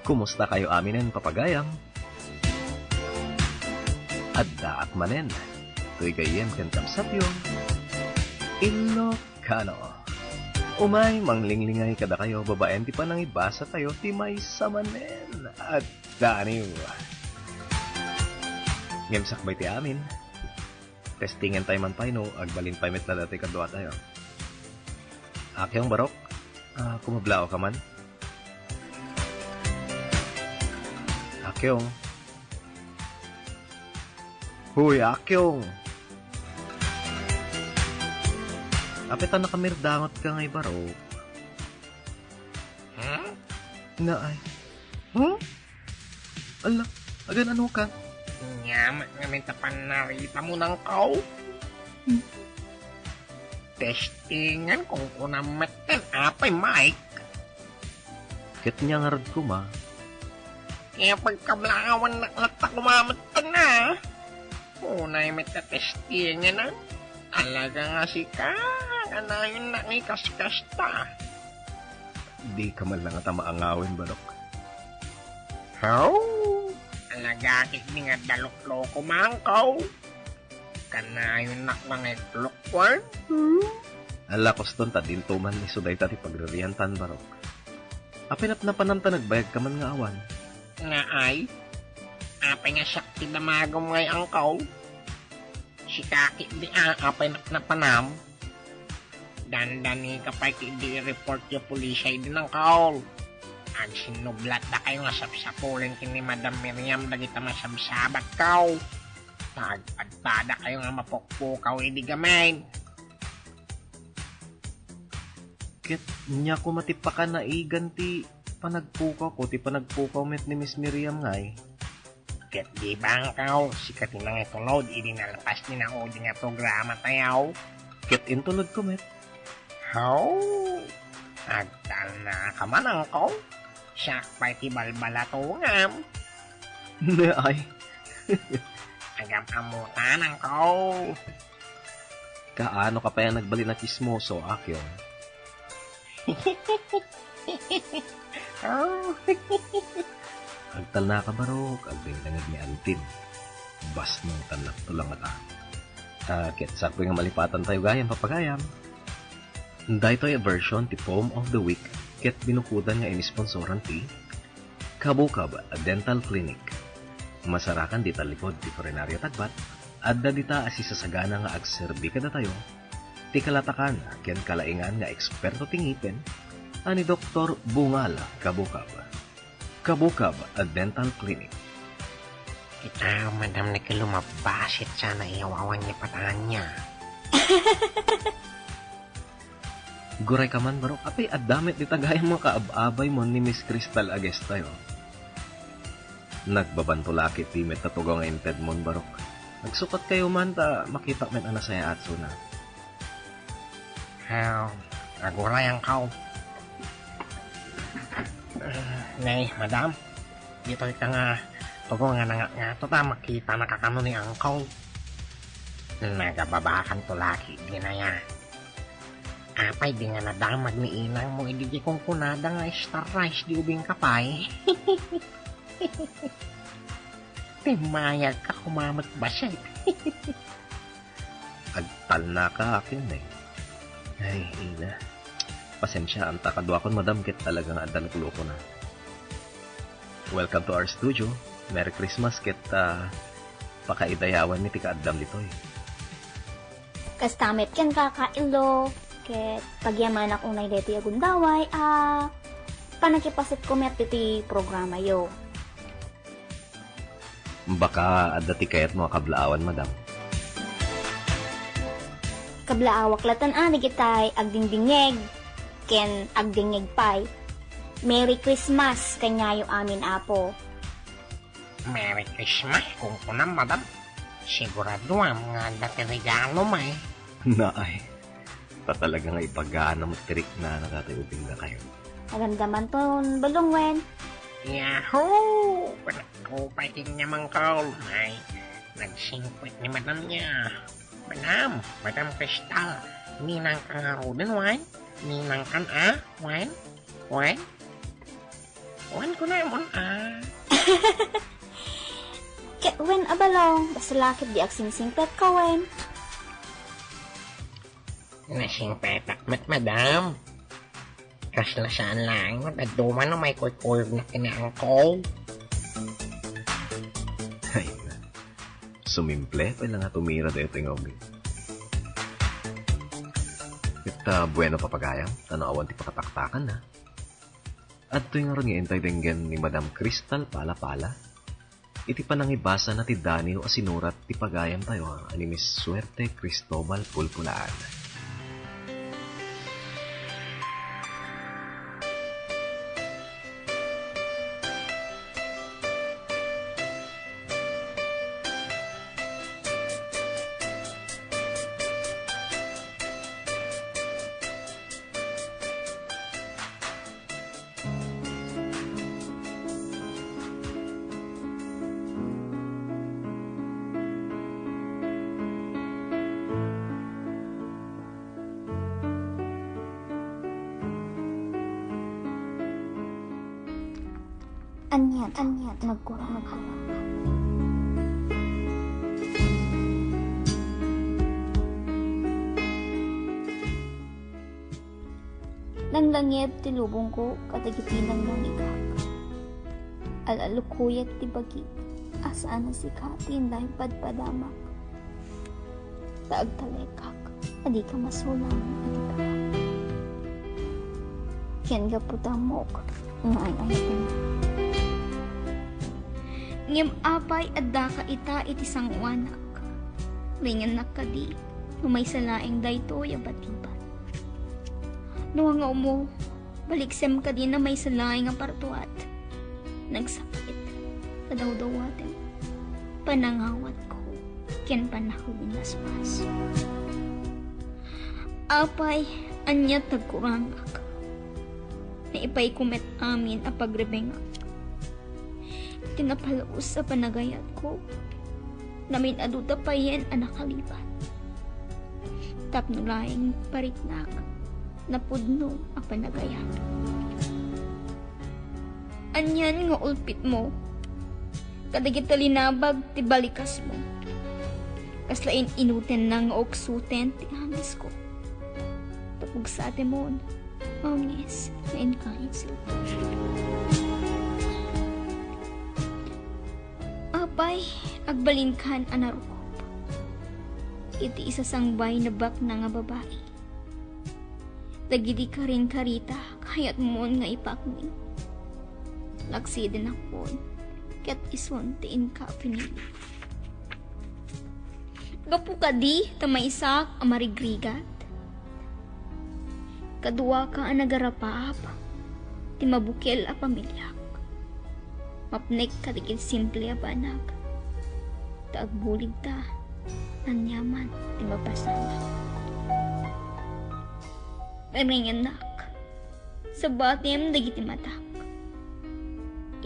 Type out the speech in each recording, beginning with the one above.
Kumusta kayo aminen papagayam? Adda akmanen, tuy gayem ken kamsapyo, Ilocano. Umay, manglinglingay kada kayo, babaen ti pa nang ibasa tayo, ti may samanen. At daniw. Ngemsak bay ti amin. Testingan tayo man tayo, no, agbalin pa met na dati kadwa tayo. Akyong barok, kumablao ka man. Akyong. Huy, Akyong. Apetan na kamirdangot ka ngay barok. Huh? Na ay. Huh? Ala, agan ano ka? Nyama nga mintapan narita mo ng kau. Testingan kung kunamatan apay Mike. Ket niya nga rad ko ma. Kaya pagkablawan nakalata kumamatan na. Unay metatestingan na. Alaga nga si ka. Anayon na ngay kaskas ta. Di ka man lang ata maangawin barok. How? Alagakit ni nga dalok-loko mangkaw. Kanayon na mga klokwan. Ala koston ta din tuman ni suday tati pagririyantan barok. Apinat na pananta nagbayag ka man nga awan. Nga ay? Apay nga sakti na magom ngay angkaw. Si kaki di apay na panam. Dandani kapay ki di report yung pulisay din ang kaol. Ang sinublat na kayo nga sapsapulin kini Madam Miriam dagita masabsabat kaw. Tagpadpada kayo nga mapukpukaw hindi gamin. Ket niya ko matipakan na iganti panagpukaw ko ti panagpukaw met ni Miss Miriam ngay. Ket di bang kaw sikat na nga itulod idi nalapas ni na o di nga programa tayaw. Ket intulod ko met. How? Agtal na ka man ang kaw. Siyak pa'y ti balbala to ngam. Ne ay. Agam amutan ang kaw. Kaano ka pa yung nagbali na chismoso, Akyong? Oh. Agtal na ka barok, agding langig ni Antin. Bas nung tanak to lang ata. Ket sakto nga malipatan tayo gayam papagayam. Dahito ay version ti Poem of the Week ket binukudan nga inisponsoran ti Kabukab Dental Clinic. Masarakan di talikod ti Coronaryo Tagbat adda dita asisasagana nga agserbi kada tayo ti kalatakan ken kalaingan nga eksperto ti ngipin ani Dr. Bungal Kabukab. Kabukab Dental Clinic. Kita madam na kalumabasit sana iyawawan niya pataan niya. Guray ka man barok, apay adamit di tagayang mga kaababay mo ni Miss Crystal Agestayo. Nagbabantulakit ti met tatugaw nga inted mon barok. Nagsukat kayo man ta makita met ana saya atso na. How? Aguray ang kaw. Nay, madam. Dito ka nga tugaw nga nga to ta makita nakakano ni angkaw. Nagababakan to laki di na ya. Apay di nga nadamag ni inang mo, hindi kong kunada nga star rice di ubing kapay. Timayag ka kumamat ba siya? Agtal na ka akin eh. Ay, ina. Pasensya, ang takadwa kon madam kit talagang adan kulo ko na. Welcome to our studio. Merry Christmas kit pakaidayawan ni tika Adam ditoy. Kastamit ken kakailo. Ket pagyaman akong naideti agundaway, panakipasit ko met iti programa yo. Baka adati kayat mo kablaawan, madam. Kablaawak latan digitay agdingdingeg, ken agdingeg pay. Merry Christmas kanyayo amin apo. Merry Christmas kung kunam madam. Sigurado nga dati regalo may. Naay. Talaga nga ipagana mo tirik na nakatayubing na kayo. Nagandaman ton balongwen. Yahoo! Panagkupay niya mang kaul. Ay, nagsingkwit ni madam niya. Madam Crystal. Ninang kang harudan, wan? Ninang kan, wan? Wan? Wan ko na yun, Ket wen abalong, basta lakit di agsingsingpet ka wen. Nasing petak met madam. Kaslasaan lang, at duman na may kulkulog na kinaangkol. Ay, sumimple pa lang nga tumira dito yung obi. Ita bueno papagayam, tanawan ti pakataktakan na. At ito yung ron nga intay denggen ni Madam Crystal Pala-Pala. Iti pa nang ibasa na ti Daniel o sinurat ti pagayam tayo ani Miss Suerte Cristobal Pulpulaan. Anyat, nagkurang. Nang langib ti lubong ko, katagitinang langigak. Alalukuyat ti bagi, asaan na si Katin dahil padpadamak. Taag talekak, adi ka masulang itigak. Yan ka putamok, ngayon ay ito. Ngem apay adda ka ita iti sangwanak. Ringan nakadi, numay salaeng dayto ya batiban. Nuha nga umo, baliksem ka din na may salaeng apartuat. Nagsakit, kadaw-dawatin. Panangawat ko, ken panakawin laspas. Apay, anyat nagkurangak. Naipay kumet amin a pagrebengak. Tinapalaos sa panagayat ko. Namin aduta pa yan ang nakalipan. Tapnulaing pariknak. Napudno ang panagayat. Anyan nga ulpit mo. Kadagit talinabag ti balikas mo. Kaslain inuten na nga oksuten ti amis ko. Tapog sa atemon. Angis na inkain sila. Apay, agbalinkan anarukop. Iti isa sangbay na bak na nga babae. Dagidi ka rin karita, kayat moon nga ipakmi. Nagsidin ako, kat ison tiin ka pinili. Gapu ka di, tamaysak amarigrigat. Kadua ka ang nagarapap, ti mabukil a pamilyak. Mapnek katikil simple a banag. Taagbulig ta, nanyaman, ti mapasama. Paringan nak, sa batim dagiti matak.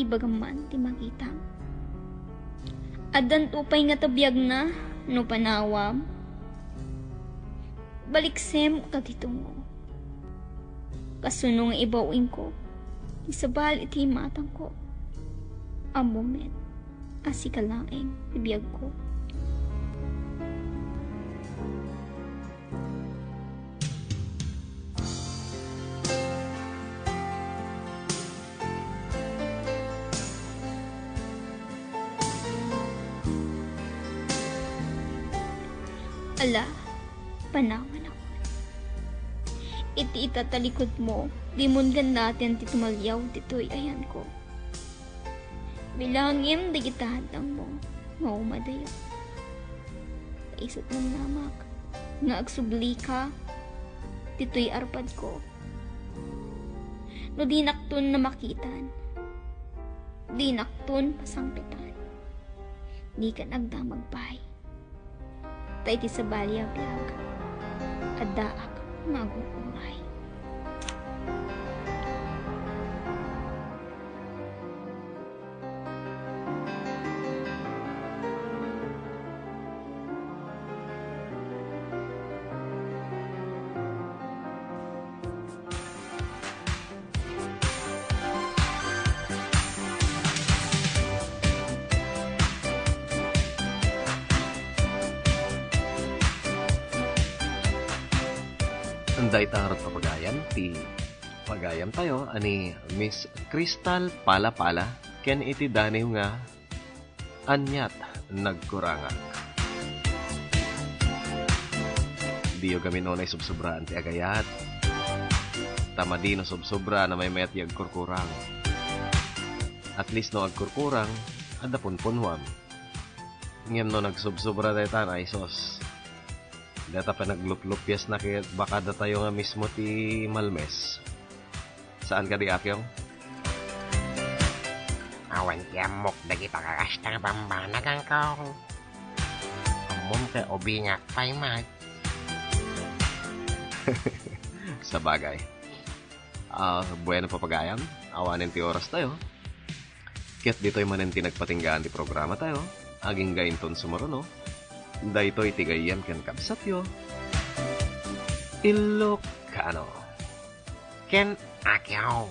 Ibagaman ti magitang. Adan tupay nga tabiyag na, no panawam. Baliksem katitungo. Kasunong ibawin ko, isabal iti matang ko. Ang moment, asikalaing ibiyag ko. Ala, panawan ako. Iti itatalikod mo, di mundan natin ti tumalyaw dito'y ayan ko. Bilangim digitahadang mo, maumadayo. Kaisot ng namak, nga agsubli ka, dito'y arpad ko. No di naktun na makitan, di naktun pasangpitan, di ka nagdamagpay. Tay ti sa balyabiyag, adaak magukuray. Anday tarot papagayan, ti pagayam tayo, ani Miss Crystal Pala-Pala, ken iti daniw nga, anyat nagkurangak. Diyo gamin nonay subsobraan ti agayat, tamadi no subsobra na may mayat yung agkurkurang. At least no agkurkurang, ada punpunwam. Ngem no nagsubsobra tayo tanay sos. Data pa naglup-lupyas na kaya baka da tayo nga mismo ti Malmes. Saan ka di akyong? Awan ti amok dagi pakakasta nga bambana kang kaw. Amom ka obingak pa'y mat. Sa bagay. Bueno papagayam, awanin ti oras tayo. Kaya't dito'y manin ti nagpatinggaan ti programa tayo. Aging gainton sumaruno. Daytoy tigayan ken kabsatyo. Ilocano. Ken akyaw.